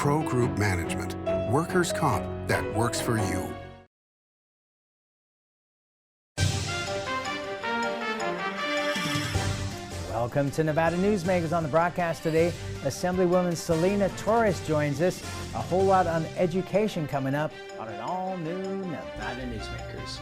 Pro Group Management. Workers' comp that works for you. Welcome to Nevada Newsmakers. On the broadcast today, Assemblywoman Selena Torres joins us. A whole lot on education coming up on an all-new Nevada Newsmakers.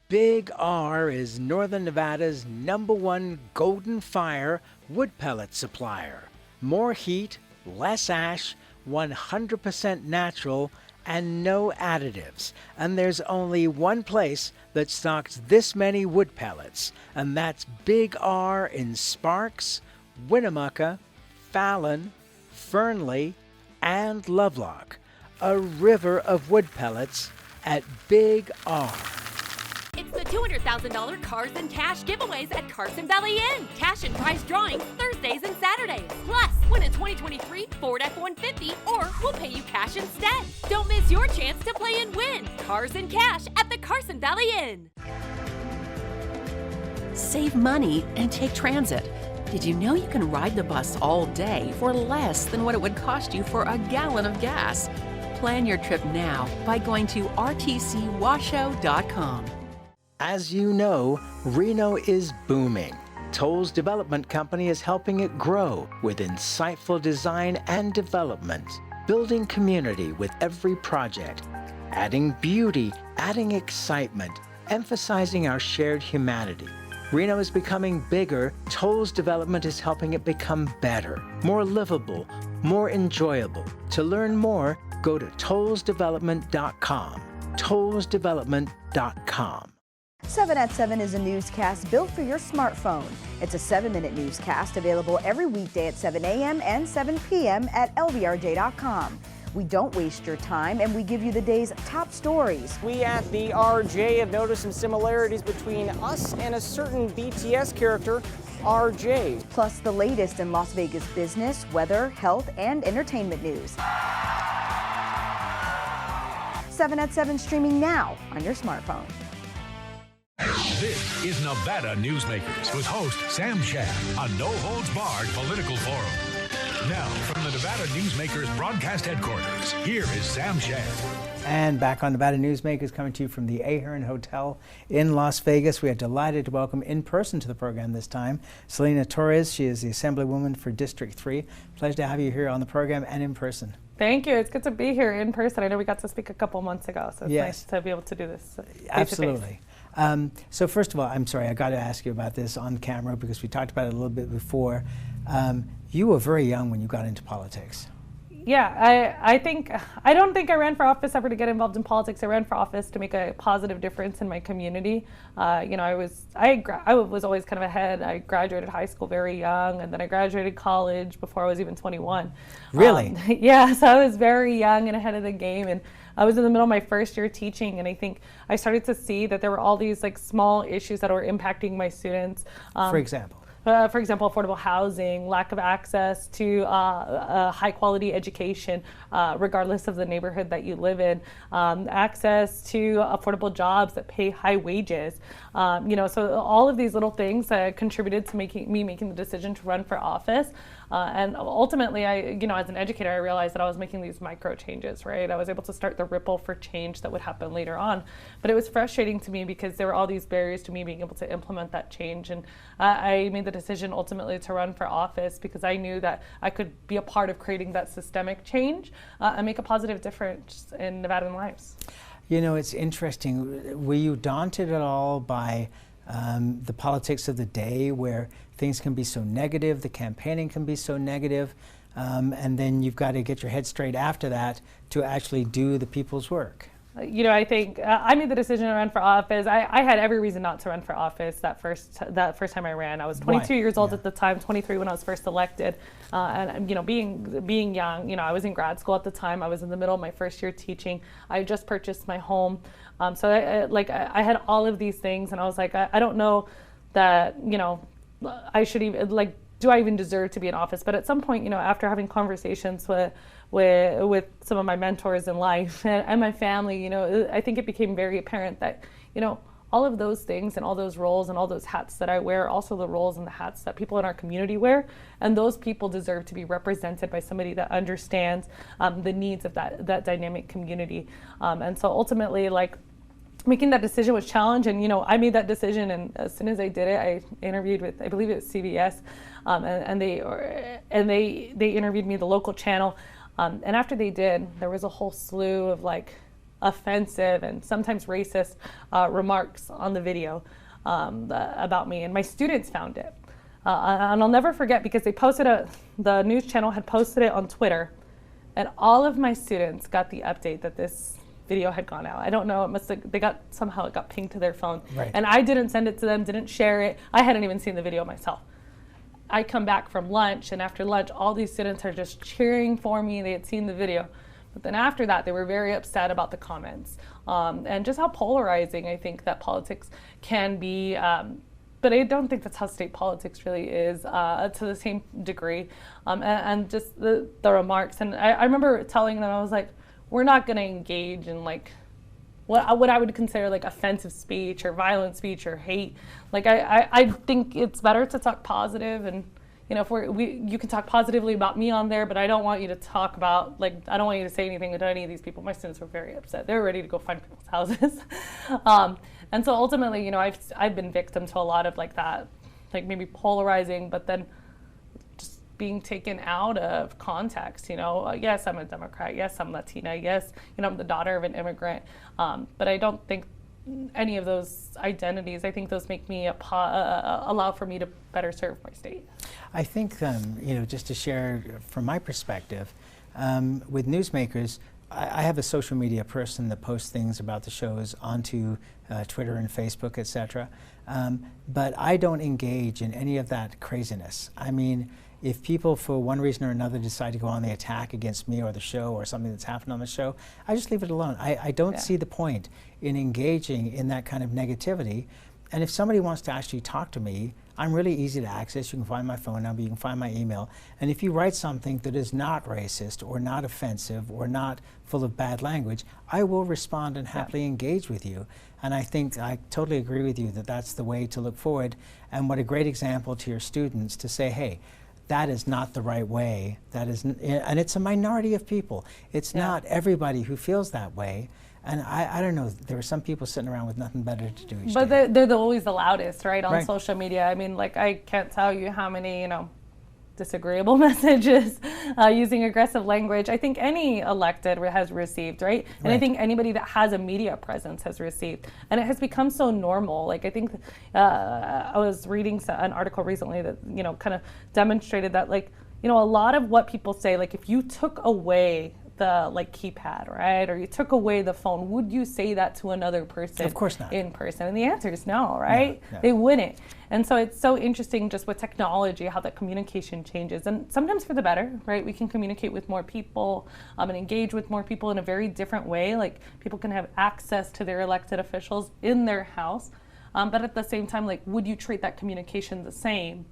Big R is Northern Nevada's #1 Golden Fire wood pellet supplier. More heat, less ash, 100% natural, and no additives. And there's only one place that stocks this many wood pellets, and that's Big R in Sparks, Winnemucca, Fallon, Fernley, and Lovelock. A river of wood pellets at Big R. It's the $200,000 Cars and Cash giveaways at Carson Valley Inn. Cash and prize drawings Thursdays and Saturdays. Plus, win a 2023 Ford F-150 or we'll pay you cash instead. Don't miss your chance to play and win. Cars and Cash at the Carson Valley Inn. Save money and take transit. Did you know you can ride the bus all day for less than what it would cost you for a gallon of gas? Plan your trip now by going to rtcwashoe.com. As you know, Reno is booming. Toll's development company is helping it grow with insightful design and development, building community with every project, adding beauty, adding excitement, emphasizing our shared humanity. Reno is becoming bigger. Toll's development is helping it become better, more livable, more enjoyable. To learn more, go to tollsdevelopment.com. tollsdevelopment.com. 7 at 7 is a newscast built for your smartphone. It's a 7-minute newscast available every weekday at 7 a.m. and 7 p.m. at lvrj.com. We don't waste your time, and we give you the day's top stories. We at the RJ have noticed some similarities between us and a certain BTS character, RJ. Plus the latest in Las Vegas business, weather, health, and entertainment news. 7 at 7 streaming now on your smartphone. This is Nevada Newsmakers with host Sam Shad, a no-holds-barred political forum. Now, from the Nevada Newsmakers broadcast headquarters, here is Sam Shad. And back on Nevada Newsmakers, coming to you from the Ahern Hotel in Las Vegas. We are delighted to welcome in person to the program this time Selena Torres. She is the Assemblywoman for District 3. Pleasure to have you here on the program and in person. Thank you. It's good to be here in person. I know we got to speak a couple months ago, so it's nice to be able to do this Absolutely. So first of all, I'm sorry, I got to ask you about this on camera because we talked about it a little bit before. You were very young when you got into politics. Yeah, I don't think I ran for office ever to get involved in politics. I ran for office to make a positive difference in my community. I was always kind of ahead. I graduated high school very young, and then I graduated college before I was even 21. Really? Yeah, so I was very young and ahead of the game, and I was in the middle of my first year teaching, and I think I started to see that there were all these like small issues that were impacting my students. For example? For example, affordable housing, lack of access to high quality education, regardless of the neighborhood that you live in, access to affordable jobs that pay high wages. So all of these little things contributed to making the decision to run for office. And ultimately, as an educator, I realized that I was making these micro changes, right? I was able to start the ripple for change that would happen later on. But it was frustrating to me because there were all these barriers to me being able to implement that change. And I made the decision ultimately to run for office because I knew that I could be a part of creating that systemic change and make a positive difference in Nevadan lives. You know, it's interesting. Were you daunted at all by the politics of the day where things can be so negative, the campaigning can be so negative, and then you've got to get your head straight after that to actually do the people's work? I think I made the decision to run for office. I had every reason not to run for office that first time I ran. I was 22 years old at the time, 23 when I was first elected, and being young, I was in grad school at the time. I was in the middle of my first year teaching. I just purchased my home, so I had all of these things, and I was like, I don't know that I should even do I even deserve to be in office? But at some point, after having conversations with some of my mentors in life and my family, I think it became very apparent that, all of those things and all those roles and all those hats that I wear are also the roles and the hats that people in our community wear, and those people deserve to be represented by somebody that understands the needs of that dynamic community. And so ultimately, like, making that decision was challenged, and I made that decision, and as soon as I did it, I interviewed with, I believe it was CBS, and they interviewed me, the local channel, and after they did, there was a whole slew of like offensive and sometimes racist remarks on the video about me, and my students found it, and I'll never forget, because they posted the news channel had posted it on Twitter, and all of my students got the update that this video had gone out. I don't know, somehow it got pinged to their phone. Right. And I didn't send it to them, didn't share it. I hadn't even seen the video myself. I come back from lunch, and after lunch, all these students are just cheering for me. They had seen the video. But then after that, they were very upset about the comments, and just how polarizing I think that politics can be. But I don't think that's how state politics really is, to the same degree. And just the remarks. And I remember telling them, I was like, we're not going to engage in like what I would consider like offensive speech or violent speech or hate. Like I think it's better to talk positive, and if you can talk positively about me on there, but I don't want you to talk about, like, I don't want you to say anything to any of these people. My students were very upset. They were ready to go find people's houses. And so ultimately, I've been victim to a lot of like that, like maybe polarizing, but then just being taken out of context. Yes, I'm a Democrat. Yes, I'm Latina. Yes, I'm the daughter of an immigrant. But I don't think any of those identities, I think those make me allow for me to better serve my state. I think, just to share from my perspective, with Newsmakers, I have a social media person that posts things about the shows onto Twitter and Facebook, etc. But I don't engage in any of that craziness. I mean, if people for one reason or another decide to go on the attack against me or the show or something that's happened on the show, I just leave it alone. I don't see the point in engaging in that kind of negativity. And if somebody wants to actually talk to me, I'm really easy to access. You can find my phone number, you can find my email. And if you write something that is not racist or not offensive or not full of bad language, I will respond and happily engage with you. And I think I totally agree with you that that's the way to look forward. And what a great example to your students to say, hey, that is not the right way. That is, and it's a minority of people. It's not everybody who feels that way. And I don't know, there are some people sitting around with nothing better to do each day. But they're always the loudest, right, on social media. I mean, like, I can't tell you how many, disagreeable messages using aggressive language I think any elected has received, right? And I think anybody that has a media presence has received. And it has become so normal. Like, I think I was reading an article recently that, kind of demonstrated that, like, a lot of what people say, like, if you took away the keypad, right, or you took away the phone, would you say that to another person? Of course not. In person? And the answer is no, right? No. They wouldn't. And so it's so interesting just with technology, how that communication changes, and sometimes for the better, right? We can communicate with more people and engage with more people in a very different way. Like, people can have access to their elected officials in their house, but at the same time, like, would you treat that communication the same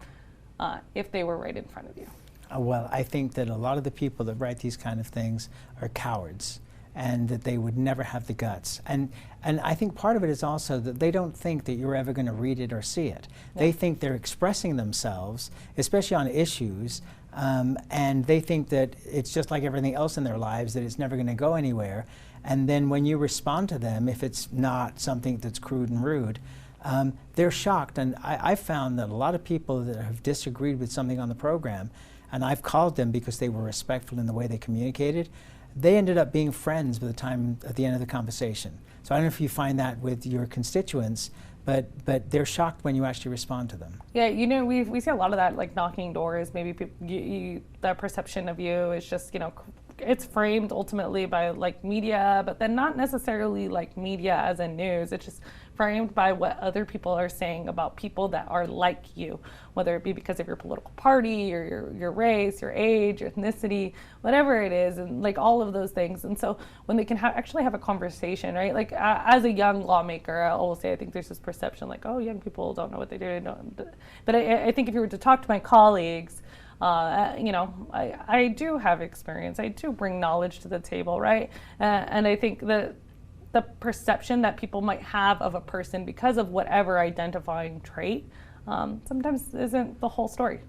if they were right in front of you? Well, I think that a lot of the people that write these kind of things are cowards, and that they would never have the guts. And I think part of it is also that they don't think that you're ever going to read it or see it. Yeah. They think they're expressing themselves, especially on issues, and they think that it's just like everything else in their lives, that it's never going to go anywhere. And then when you respond to them, if it's not something that's crude and rude, they're shocked. And I found that a lot of people that have disagreed with something on the program, and I've called them because they were respectful in the way they communicated, they ended up being friends by the time at the end of the conversation. So I don't know if you find that with your constituents, but they're shocked when you actually respond to them. Yeah, we see a lot of that, like knocking doors. Maybe people, the perception of you is just, it's framed ultimately by like media, but then not necessarily like media as in news. It's just framed by what other people are saying about people that are like you, whether it be because of your political party or your race, your age, your ethnicity, whatever it is, and like all of those things. And so when they can actually have a conversation, right? Like as a young lawmaker, I will say I think there's this perception like, oh, young people don't know what they do. But I think if you were to talk to my colleagues, I do have experience. I do bring knowledge to the table, right? And I think that the perception that people might have of a person because of whatever identifying trait sometimes isn't the whole story.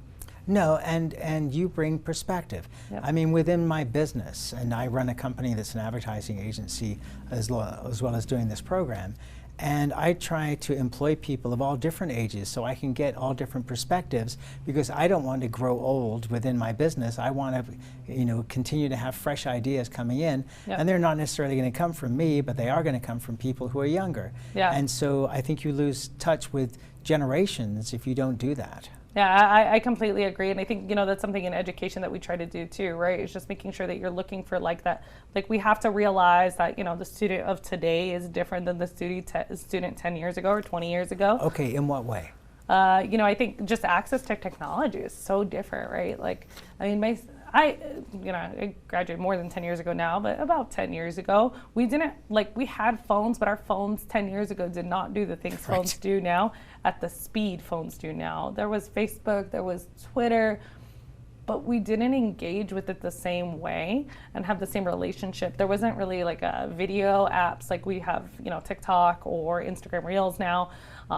No, and you bring perspective. Yep. I mean, within my business, and I run a company that's an advertising agency as well as doing this program, and I try to employ people of all different ages so I can get all different perspectives, because I don't want to grow old within my business. I want to, continue to have fresh ideas coming in, Yep. and they're not necessarily going to come from me, but they are going to come from people who are younger. Yeah. And so I think you lose touch with generations if you don't do that. Yeah, I completely agree, and I think that's something in education that we try to do too, right? It's just making sure that you're looking for that. Like, we have to realize that the student of today is different than the student 10 years ago or 20 years ago. Okay, in what way? I think just access to technology is so different, right? Like, I mean, I graduated more than 10 years ago now, but about 10 years ago, we had phones, but our phones 10 years ago did not do the things Right. phones do now at the speed phones do now. There was Facebook, there was Twitter, but we didn't engage with it the same way and have the same relationship. There wasn't really like a video apps like we have, TikTok or Instagram Reels now.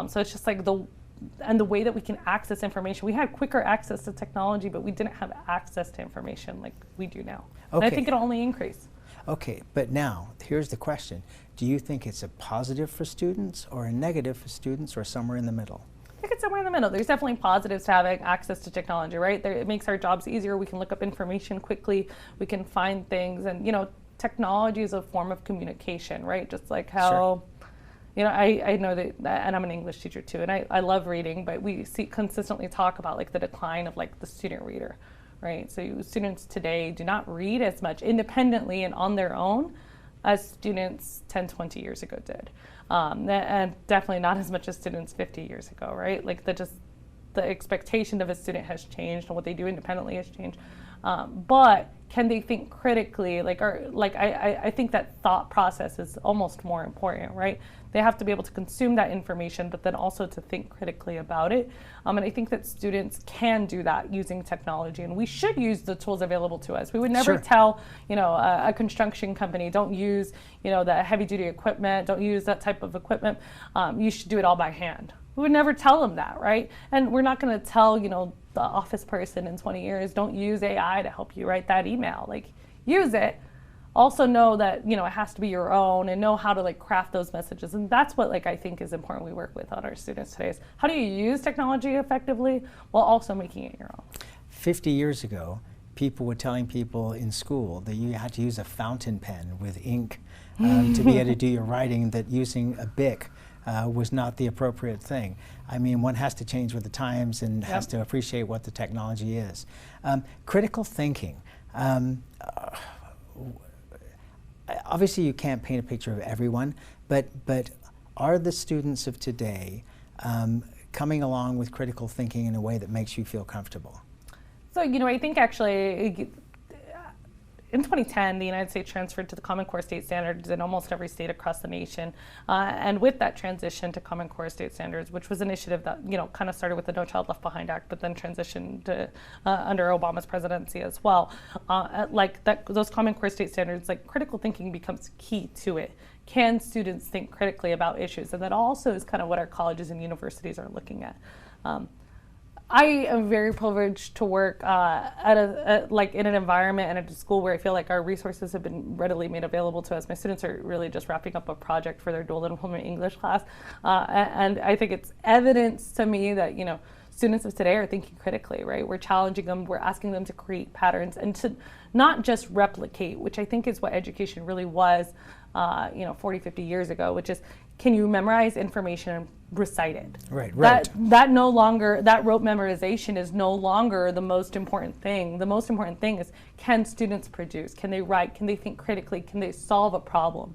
So it's just like the way that we can access information. We had quicker access to technology, but we didn't have access to information like we do now. And I Okay. think it'll only increase. Okay, but now, here's the question. Do you think it's a positive for students or a negative for students or somewhere in the middle? I think it's somewhere in the middle. There's definitely positives to having access to technology, right? It makes our jobs easier. We can look up information quickly. We can find things. And, technology is a form of communication, right? Just like how... Sure. I know that, and I'm an English teacher too, and I love reading, but we consistently talk about the decline of the student reader, right? So students today do not read as much independently and on their own as students 10, 20 years ago did. And definitely not as much as students 50 years ago, right? The expectation of a student has changed and what they do independently has changed. But can they think critically? I think that thought process is almost more important, right? They have to be able to consume that information, but then also to think critically about it. And I think that students can do that using technology, and we should use the tools available to us. We would never Sure. tell, a construction company, don't use, the heavy-duty equipment, don't use that type of equipment. You should do it all by hand. We would never tell them that, right? And we're not going to tell, the office person in 20 years, don't use AI to help you write that email. Use it. Also know that, it has to be your own, and know how to craft those messages. And that's what I think is important we work with on our students today is how do you use technology effectively while also making it your own? 50 years ago, people were telling people in school that you had to use a fountain pen with ink to be able to do your writing, that using a Bic was not the appropriate thing. I mean, one has to change with the times and Yep. has to appreciate what the technology is. Critical thinking. Obviously, you can't paint a picture of everyone, but are the students of today coming along with critical thinking in a way that makes you feel comfortable? So, I think actually in 2010, the United States transferred to the Common Core state standards in almost every state across the nation. And with that transition to Common Core state standards, which was an initiative that, kind of started with the No Child Left Behind Act, but then transitioned to, under Obama's presidency as well. Those Common Core state standards, critical thinking becomes key to it. Can students think critically about issues? And that also is kind of what our colleges and universities are looking at. I am very privileged to work in an environment and at a school where I feel like our resources have been readily made available to us. My students are really just wrapping up a project for their dual enrollment English class, and I think it's evidence to me that students of today are thinking critically, right? We're challenging them, we're asking them to create patterns and to not just replicate, which I think is what education really was 40, 50 years ago, which is, can you memorize information and recite it? Right. That no longer, that rote memorization is no longer the most important thing. The most important thing is, can students produce? Can they write? Can they think critically? Can they solve a problem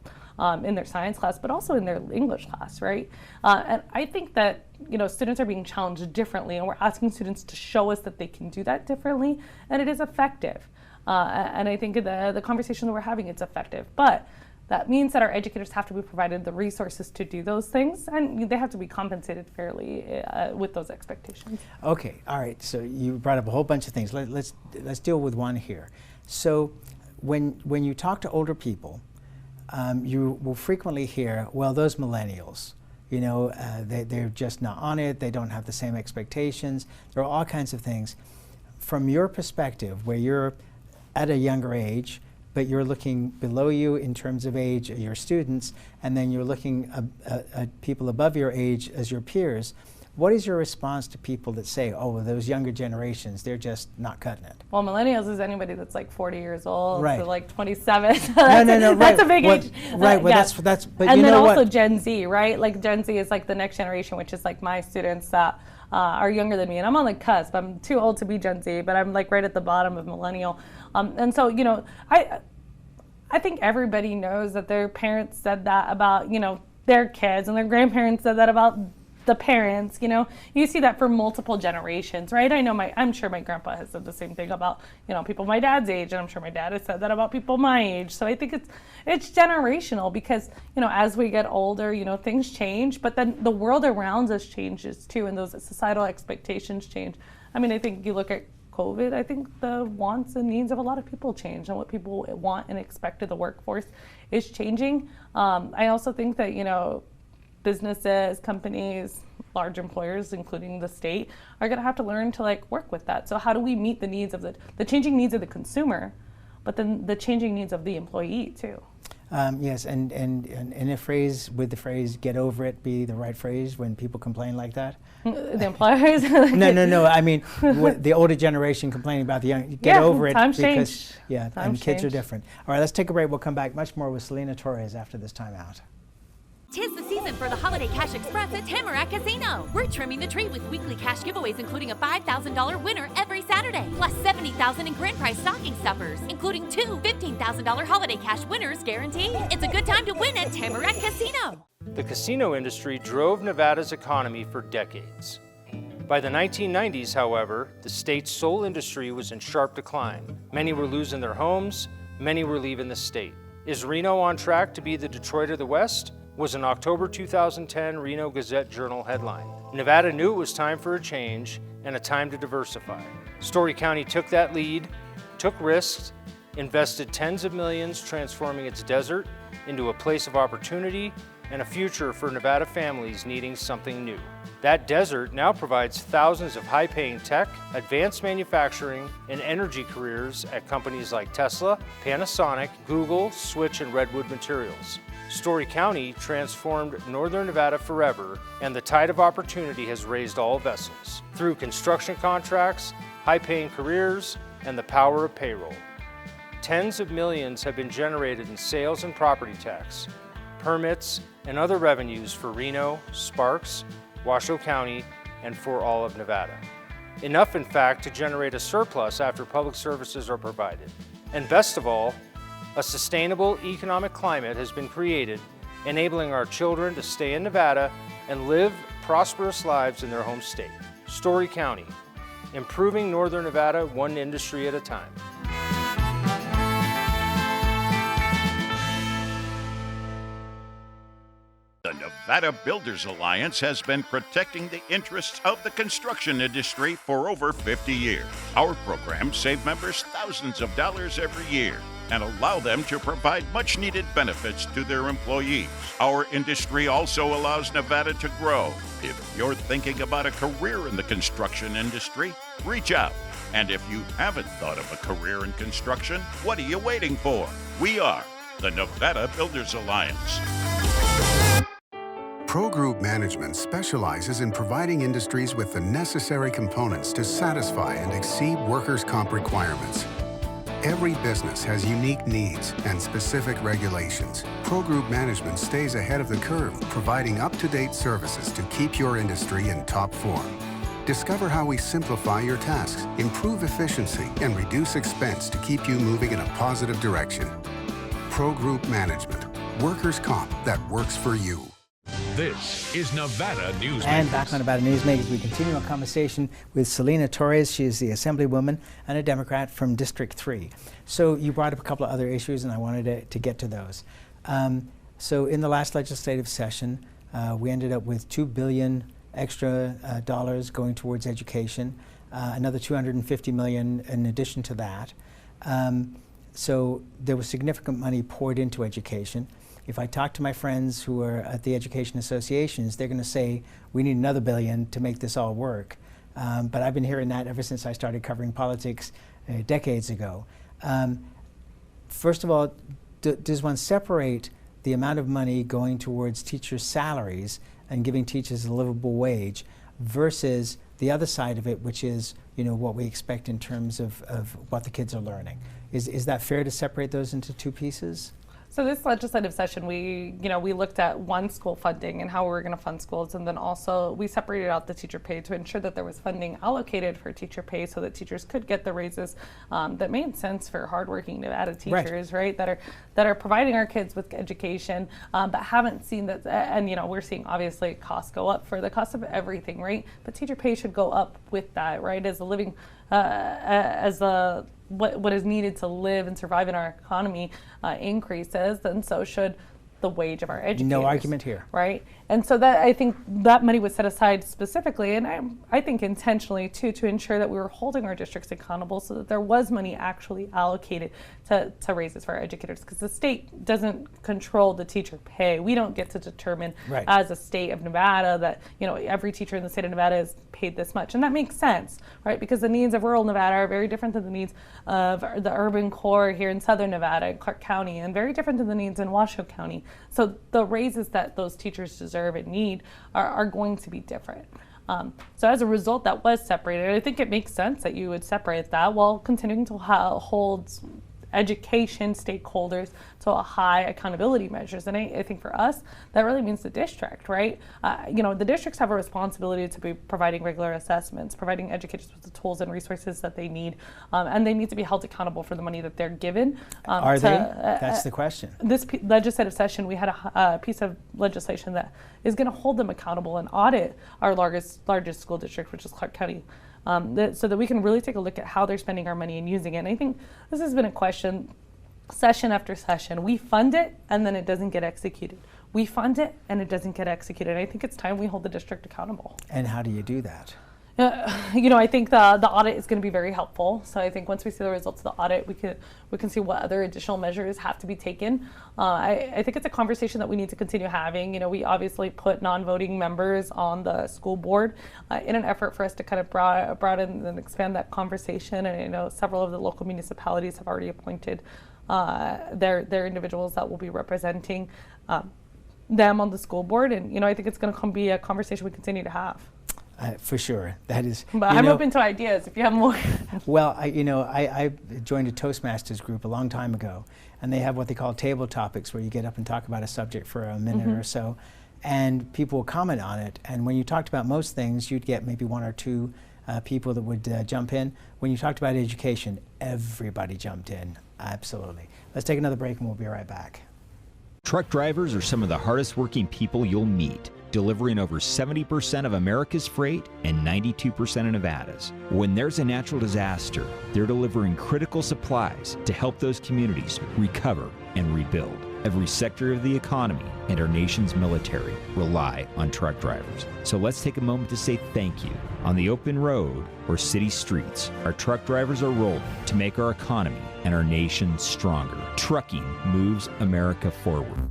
in their science class, but also in their English class, right? And I think that, students are being challenged differently, and we're asking students to show us that they can do that differently, and it is effective. And I think the conversation that we're having, it's effective. But that means that our educators have to be provided the resources to do those things, and they have to be compensated fairly with those expectations. Okay, all right. So you brought up a whole bunch of things. Let's deal with one here. So when you talk to older people, you will frequently hear, well, those millennials, you know, they're just not on it, they don't have the same expectations, there are all kinds of things. From your perspective, where you're at a younger age, but you're looking below you in terms of age, your students, and then you're looking at people above your age as your peers, what is your response to people that say, oh, well, those younger generations, they're just not cutting it? Well, millennials is anybody that's like 40 years old, right. to like 27. No, that's a big age. Right, well, yeah. that's, but and you then know also what? Gen Z, right? Like Gen Z is like the next generation, which is like my students that are younger than me. And I'm on the cusp. I'm too old to be Gen Z, but I'm like right at the bottom of millennial. And so, you know, I think everybody knows that their parents said that about, you know, their kids, and their grandparents said that about the parents. You know, you see that for multiple generations, right? I'm sure my grandpa has said the same thing about, you know, people my dad's age, and I'm sure my dad has said that about people my age. So I think it's generational, because, you know, as we get older, you know, things change, but then the world around us changes too, and those societal expectations change. I mean, I think you look at COVID, I think the wants and needs of a lot of people change, and what people want and expect of the workforce is changing. I also think that, you know, businesses, companies, large employers, including the state, are going to have to learn to like work with that. So how do we meet the needs of the changing needs of the consumer, but then the changing needs of the employee too? Yes, and a phrase, would the phrase "get over it" be the right phrase when people complain like that? The employers? No. I mean, the older generation complaining about the young. Get over it, times because change. and kids are different. All right, let's take a break. We'll come back much more with Selena Torres after this timeout. 'Tis the season for the Holiday Cash Express at Tamarack Casino. We're trimming the tree with weekly cash giveaways, including a $5,000 winner every Saturday, plus $70,000 in grand prize stocking stuffers, including two $15,000 Holiday Cash winners guaranteed. It's a good time to win at Tamarack Casino. The casino industry drove Nevada's economy for decades. By the 1990s, however, the state's sole industry was in sharp decline. Many were losing their homes, many were leaving the state. Is Reno on track to be the Detroit of the West? Was an October 2010 Reno Gazette-Journal headline. Nevada knew it was time for a change and a time to diversify. Story County took that lead, took risks, invested tens of millions transforming its desert into a place of opportunity and a future for Nevada families needing something new. That desert now provides thousands of high-paying tech, advanced manufacturing, and energy careers at companies like Tesla, Panasonic, Google, Switch, and Redwood Materials. Story County transformed Northern Nevada forever, and the tide of opportunity has raised all vessels through construction contracts, high-paying careers, and the power of payroll. Tens of millions have been generated in sales and property tax, permits, and other revenues for Reno, Sparks, Washoe County, and for all of Nevada. Enough, in fact, to generate a surplus after public services are provided. And best of all, a sustainable economic climate has been created, enabling our children to stay in Nevada and live prosperous lives in their home state. Story County, improving Northern Nevada one industry at a time. The Nevada Builders Alliance has been protecting the interests of the construction industry for over 50 years. Our programs save members thousands of dollars every year and allow them to provide much-needed benefits to their employees. Our industry also allows Nevada to grow. If you're thinking about a career in the construction industry, reach out. And if you haven't thought of a career in construction, what are you waiting for? We are the Nevada Builders Alliance. Pro Group Management specializes in providing industries with the necessary components to satisfy and exceed workers' comp requirements. Every business has unique needs and specific regulations. Pro Group Management stays ahead of the curve, providing up-to-date services to keep your industry in top form. Discover how we simplify your tasks, improve efficiency, and reduce expense to keep you moving in a positive direction. Pro Group Management, workers' comp that works for you. This is Nevada Newsmakers. And back on Nevada Newsmakers, we continue our conversation with Selena Torres. She is the Assemblywoman and a Democrat from District 3. So you brought up a couple of other issues, and I wanted to get to those. So in the last legislative session, we ended up with $2 billion extra dollars going towards education, another $250 million in addition to that. So there was significant money poured into education. If I talk to my friends who are at the education associations, they're going to say, we need another $1 billion to make this all work. But I've been hearing that ever since I started covering politics decades ago. First of all, does one separate the amount of money going towards teachers' salaries and giving teachers a livable wage versus the other side of it, which is, you know, what we expect in terms of what the kids are learning? Is that fair to separate those into two pieces? So this legislative session, we looked at one, school funding and how we were going to fund schools, and then also we separated out the teacher pay to ensure that there was funding allocated for teacher pay so that teachers could get the raises that made sense for hardworking Nevada teachers, right? That are providing our kids with education, but haven't seen that. And you know, we're seeing obviously costs go up for the cost of everything, right? But teacher pay should go up with that, right? As a living, what is needed to live and survive in our economy increases, then so should the wage of our educators. No argument here. Right? And so that, I think that money was set aside specifically, and I think intentionally too, to ensure that we were holding our districts accountable so that there was money actually allocated to raises for our educators, because the state doesn't control the teacher pay. We don't get to determine as a state of Nevada that, you know, every teacher in the state of Nevada is paid this much. And that makes sense, right? Because the needs of rural Nevada are very different than the needs of the urban core here in southern Nevada, in Clark County, and very different than the needs in Washoe County. So the raises that those teachers deserve and need are going to be different. So as a result, that was separated. I think it makes sense that you would separate that while continuing to hold education stakeholders to a high accountability measures. And I think for us, that really means the district, right? You know, the districts have a responsibility to be providing regular assessments, providing educators with the tools and resources that they need, and they need to be held accountable for the money that they're given. Are they? That's the question. This legislative session, we had a piece of legislation that is going to hold them accountable and audit our largest school district, which is Clark County. So that we can really take a look at how they're spending our money and using it. And I think this has been a question session after session. We fund it and then it doesn't get executed. We fund it and it doesn't get executed. I think it's time we hold the district accountable. And how do you do that? You know, I think the audit is going to be very helpful. So I think once we see the results of the audit, we can see what other additional measures have to be taken. I think it's a conversation that we need to continue having. You know, we obviously put non-voting members on the school board in an effort for us to kind of broaden and expand that conversation. And I know several of the local municipalities have already appointed their individuals that will be representing them on the school board. And, you know, I think it's going to be a conversation we continue to have. For sure, that is. But I'm open to ideas if you have more. Well, I joined a Toastmasters group a long time ago, and they have what they call table topics, where you get up and talk about a subject for a minute or so, and people will comment on it. And when you talked about most things, you'd get maybe one or two people that would jump in. When you talked about education, everybody jumped in. Absolutely. Let's take another break, and we'll be right back. Truck drivers are some of the hardest working people you'll meet, delivering over 70% of America's freight and 92% of Nevada's. When there's a natural disaster, they're delivering critical supplies to help those communities recover and rebuild. Every sector of the economy and our nation's military rely on truck drivers. So let's take a moment to say thank you. On the open road or city streets, our truck drivers are rolling to make our economy and our nation stronger. Trucking moves America forward.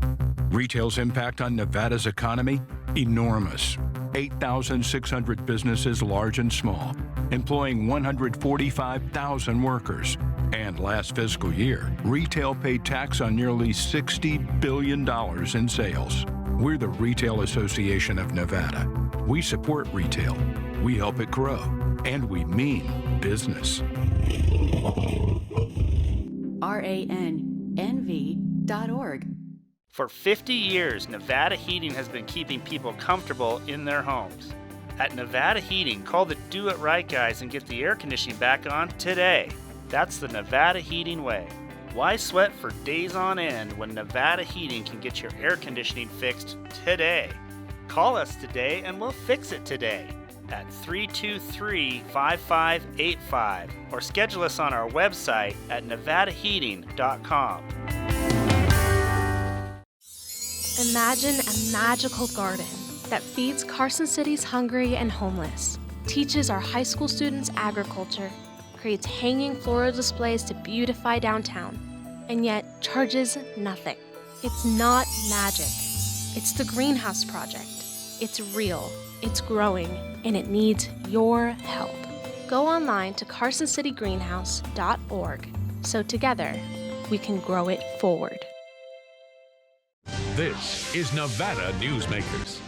Retail's impact on Nevada's economy? Enormous. 8,600 businesses, large and small, employing 145,000 workers. And last fiscal year, retail paid tax on nearly $60 billion in sales. We're the Retail Association of Nevada. We support retail, we help it grow, and we mean business. RANNV.org. For 50 years, Nevada Heating has been keeping people comfortable in their homes. At Nevada Heating, call the Do It Right guys and get the air conditioning back on today. That's the Nevada Heating way. Why sweat for days on end when Nevada Heating can get your air conditioning fixed today? Call us today and we'll fix it today at 323-5585 or schedule us on our website at nevadaheating.com. Imagine a magical garden that feeds Carson City's hungry and homeless, teaches our high school students agriculture, creates hanging floral displays to beautify downtown, and yet charges nothing. It's not magic. It's the Greenhouse Project. It's real, it's growing, and it needs your help. Go online to carsoncitygreenhouse.org so together we can grow it forward. This is Nevada Newsmakers.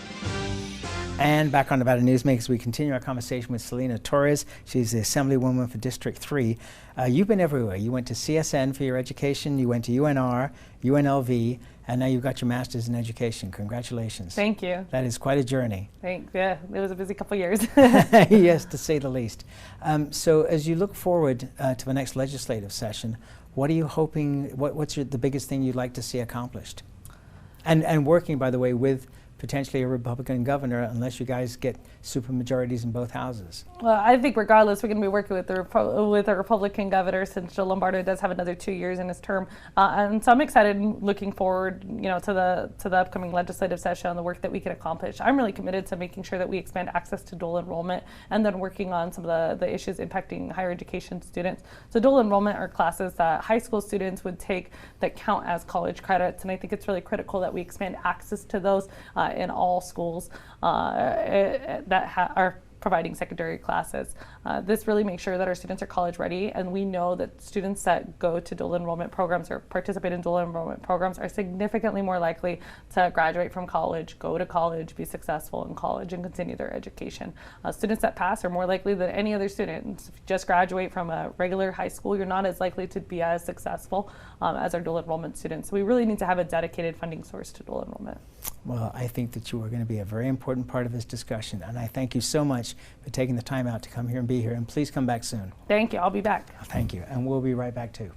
And back on Nevada Newsmakers, we continue our conversation with Selena Torres. She's the Assemblywoman for District 3. You've been everywhere. You went to CSN for your education, you went to UNR, UNLV, and now you've got your master's in education. Congratulations. Thank you. That is quite a journey. Thanks. Yeah, it was a busy couple years. Yes, to say the least. So as you look forward to the next legislative session, what are you hoping, what's the biggest thing you'd like to see accomplished? And working, by the way, with potentially a Republican governor, unless you guys get supermajorities in both houses. Well, I think regardless, we're going to be working with a Republican governor, since Joe Lombardo does have another 2 years in his term, and so I'm excited and looking forward, to the upcoming legislative session and the work that we can accomplish. I'm really committed to making sure that we expand access to dual enrollment, and then working on some of the issues impacting higher education students. So dual enrollment are classes that high school students would take that count as college credits, and I think it's really critical that we expand access to those in all schools that are providing secondary classes. This really makes sure that our students are college ready, and we know that students that go to dual enrollment programs or participate in dual enrollment programs are significantly more likely to graduate from college, go to college, be successful in college, and continue their education. Students that pass are more likely than any other students. If you just graduate from a regular high school, you're not as likely to be as successful as our dual enrollment students. So we really need to have a dedicated funding source to dual enrollment. Well, I think that you are going to be a very important part of this discussion, and I thank you so much for taking the time out to come here and be here, and please come back soon. Thank you. I'll be back. Thank you, and we'll be right back too.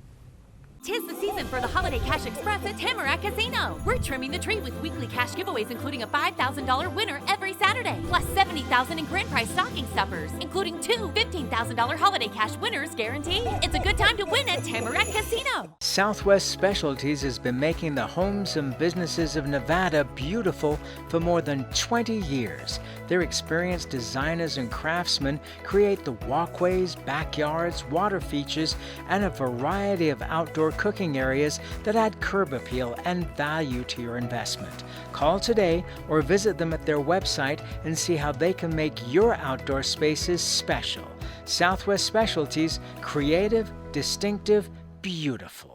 'Tis the season for the Holiday Cash Express at Tamarack Casino. We're trimming the tree with weekly cash giveaways, including a $5,000 winner every Saturday, plus $70,000 in grand prize stocking stuffers, including two $15,000 Holiday Cash winners guaranteed. It's a good time to win at Tamarack Casino. Southwest Specialties has been making the homes and businesses of Nevada beautiful for more than 20 years. Their experienced designers and craftsmen create the walkways, backyards, water features, and a variety of outdoor cooking areas that add curb appeal and value to your investment. Call today or visit them at their website and see how they can make your outdoor spaces special. Southwest Specialties, creative, distinctive, beautiful.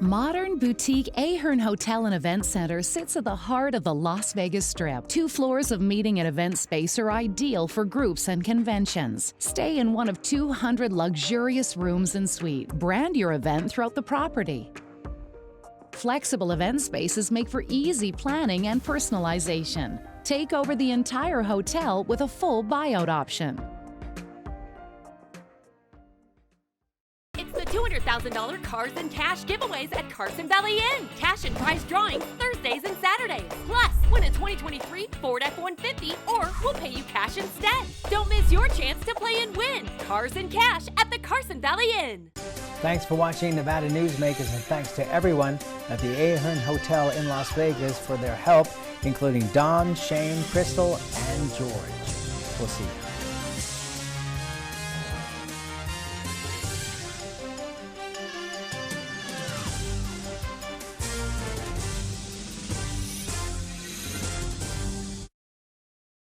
Modern boutique Ahern Hotel and Event Center sits at the heart of the Las Vegas Strip. 2 floors of meeting and event space are ideal for groups and conventions. Stay in one of 200 luxurious rooms and suites. Brand your event throughout the property. Flexible event spaces make for easy planning and personalization. Take over the entire hotel with a full buyout option. It's the $200,000 Cars and Cash giveaways at Carson Valley Inn. Cash and prize drawings Thursdays and Saturdays. Plus, win a 2023 Ford F-150 or we'll pay you cash instead. Don't miss your chance to play and win. Cars and Cash at the Carson Valley Inn. Thanks for watching Nevada Newsmakers, and thanks to everyone at the Ahern Hotel in Las Vegas for their help, including Don, Shane, Crystal, and George. We'll see you.